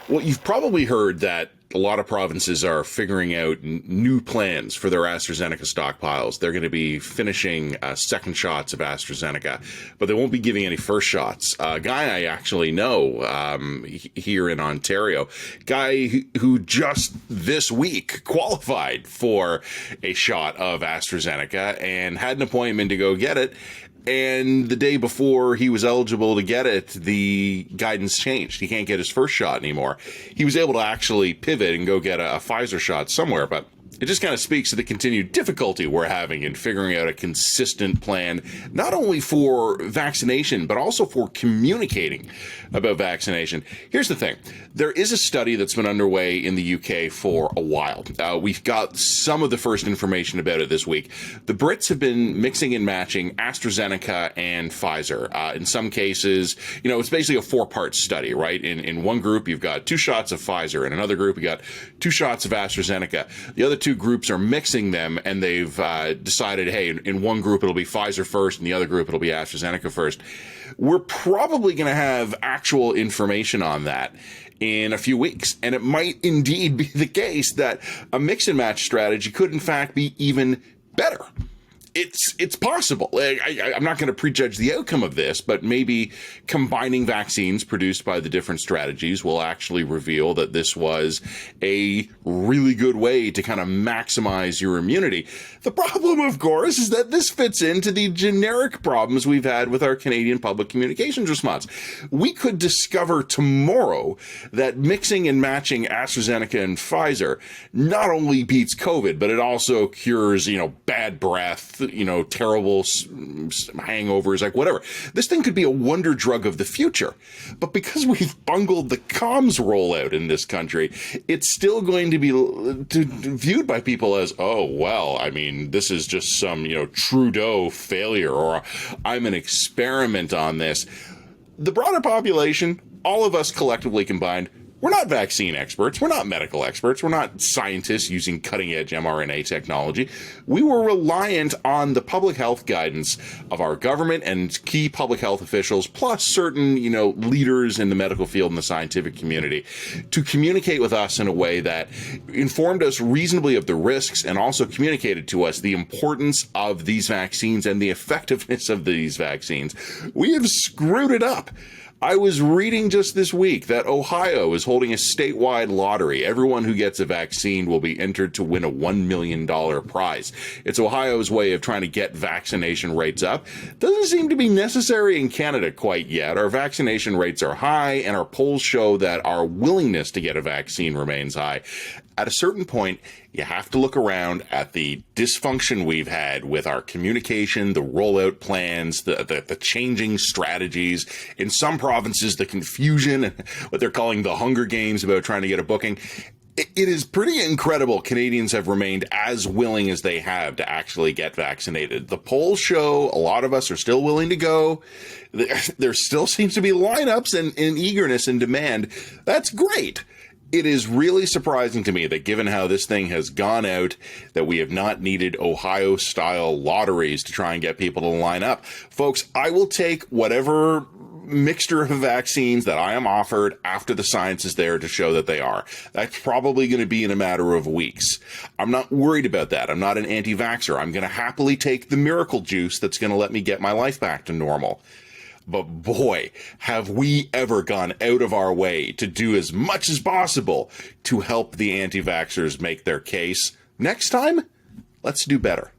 Well, you've probably heard that a lot of provinces are figuring out new plans for their AstraZeneca stockpiles. They're going to be finishing second shots of AstraZeneca, but they won't be giving any first shots. A guy I actually know here in Ontario, guy who just this week qualified for a shot of AstraZeneca and had an appointment to go get it. And the day before he was eligible to get it, the guidance changed. He can't get his first shot anymore. He was able to actually pivot and go get a Pfizer shot somewhere, but it just kind of speaks to the continued difficulty we're having in figuring out a consistent plan, not only for vaccination, but also for communicating about vaccination. Here's the thing. There is a study that's been underway in the UK for a while. We've got some of the first information about it this week. The Brits have been mixing and matching AstraZeneca and Pfizer. In some cases, it's basically a 4-part study, right? In one group, you've got 2 shots of Pfizer. In another group, you got 2 shots of AstraZeneca. The other 2 groups are mixing them, and they've decided, hey, in one group it'll be Pfizer first, and the other group it'll be AstraZeneca first. We're probably going to have actual information on that in a few weeks, and it might indeed be the case that a mix and match strategy could in fact be even better. It's possible. I'm not going to prejudge the outcome of this, but maybe combining vaccines produced by the different strategies will actually reveal that this was a really good way to kind of maximize your immunity. The problem, of course, is that this fits into the generic problems we've had with our Canadian public communications response. We could discover tomorrow that mixing and matching AstraZeneca and Pfizer not only beats COVID, but it also cures, bad breath, terrible hangovers, like whatever. This thing could be a wonder drug of the future. But because we've bungled the comms rollout in this country, it's still going to be viewed by people as, oh, well, I mean, this is just some, Trudeau failure, or I'm an experiment on this. The broader population, all of us collectively combined, we're not vaccine experts. We're not medical experts. We're not scientists using cutting-edge mRNA technology. We were reliant on the public health guidance of our government and key public health officials, plus certain, leaders in the medical field and the scientific community, to communicate with us in a way that informed us reasonably of the risks and also communicated to us the importance of these vaccines and the effectiveness of these vaccines. We have screwed it up. I was reading just this week that Ohio is holding a statewide lottery. Everyone who gets a vaccine will be entered to win a $1 million prize. It's Ohio's way of trying to get vaccination rates up. Doesn't seem to be necessary in Canada quite yet. Our vaccination rates are high, and our polls show that our willingness to get a vaccine remains high. At a certain point, you have to look around at the dysfunction we've had with our communication, the rollout plans, the changing strategies. In some provinces, the confusion, what they're calling the Hunger Games about trying to get a booking. It is pretty incredible Canadians have remained as willing as they have to actually get vaccinated. The polls show a lot of us are still willing to go. There still seems to be lineups and eagerness and demand. That's great. It is really surprising to me that given how this thing has gone out, that we have not needed Ohio-style lotteries to try and get people to line up. Folks, I will take whatever mixture of vaccines that I am offered after the science is there to show that they are. That's probably going to be in a matter of weeks. I'm not worried about that. I'm not an anti-vaxxer. I'm going to happily take the miracle juice that's going to let me get my life back to normal. But boy, have we ever gone out of our way to do as much as possible to help the anti-vaxxers make their case. Next time, let's do better.